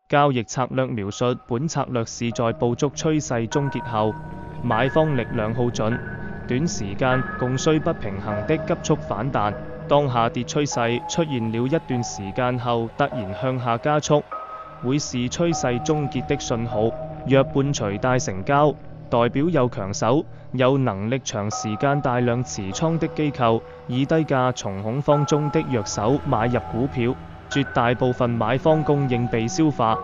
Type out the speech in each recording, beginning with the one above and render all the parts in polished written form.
交易策略描述：本策略是在捕捉趨勢終結後，買方力量耗盡，短時間供需不平衡的急速反彈。當下跌趨勢出現了一段時間後突然向下加速，會是趨勢終結的信號。若伴隨大成交，代表有強手、有能力長時間大量持倉的機構，以低價從恐慌中的弱手買入股票，絕大部分買方供應被消化。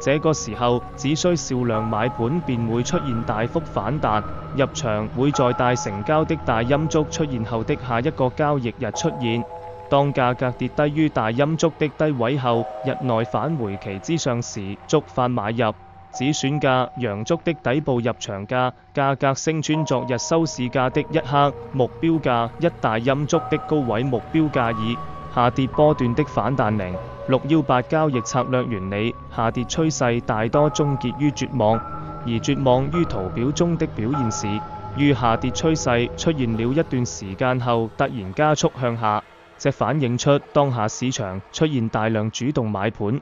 這個時候只需少量買盤便會出現大幅反彈，入場會在大成交的大陰燭出現後的下一個交易日出現。當價格跌低於大陰燭的低位後，日內返回其之上時，觸發買入。止損價陽燭的底部入場價，價格升穿昨日收市價的一刻目標價一，大陰燭的高位目標價二，下跌波段的反彈零。618交易策略原理：下跌趨勢大多終結於絕望，而絕望於圖表中的表現時，於下跌趨勢出現了一段時間後突然加速向下，這反映出當下市場出現大量主動買盤，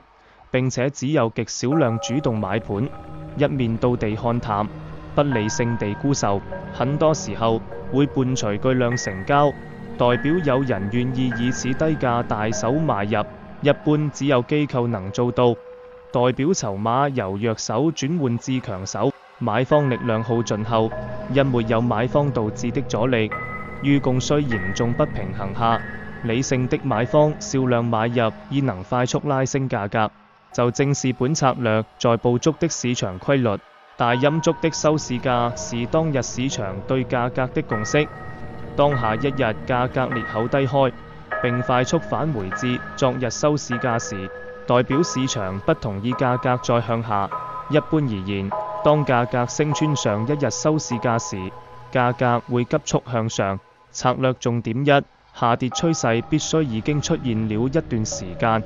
並且只有極少量主動買盤，一面倒地看淡，不理性地沽售，很多時候會伴隨巨量成交，代表有人願意以此低價大手買入。一般只有機構能做到，代表籌碼由弱手轉換至強手。買方力量耗盡後，因沒有買方導致的阻力，於供需嚴重不平衡下，理性的買方少量買入，以能快速拉升價格。就正是本策略在捕捉的市場規律。大陰燭的收市價是當日市場對價格的共識。當下一日價格裂口低開，並快速返回至昨日收市價時，代表市場不同意價格再向下。一般而言，當價格升穿上一日收市價時，價格會急速向上。策略重點一：下跌趨勢必須已經出現了一段時間。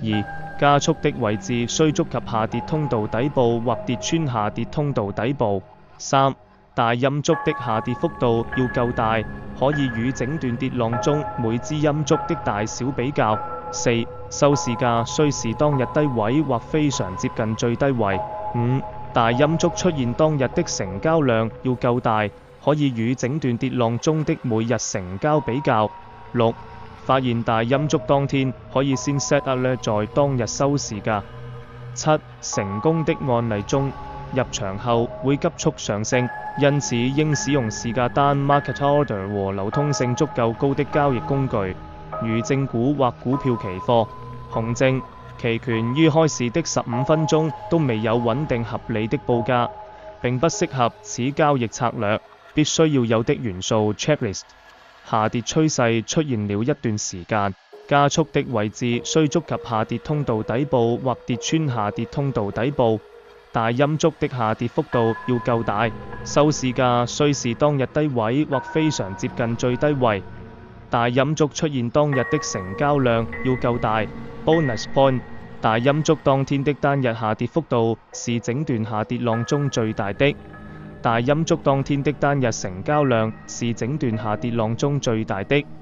二、加速的位置須觸及下跌通道底部或跌穿下跌通道底部。三、大陰燭的下跌幅度要夠大，可以與整段跌浪中每支陰燭的大小比較。四、收市價須是當日低位或非常接近最低位。五、大陰燭出現當日的成交量要夠大，可以與整段跌浪中的每日成交比較。六、發現大陰燭當天，可以先 set alert 在當日收市價。七、成功的案例中，入場後會急速上升，因此應使用市價單 market order 和流通性足夠高的交易工具，如正股或股票期貨、熊證、期權於開市的15分鐘都未有穩定合理的報價，並不適合此交易策略。必須要有的元素 checklist。下跌趨勢出現了一段時間，加速的位置須觸及下跌通道底部或跌穿下跌通道底部。大陰燭的下跌幅度要夠大，收市價須是當日低位或非常接近最低位。大陰燭出現當日的成交量要夠大。Bonus point：大陰燭當天的單日下跌幅度是整段下跌浪中最大的。大陰燭當天的單日成交量是整段下跌浪中最大的。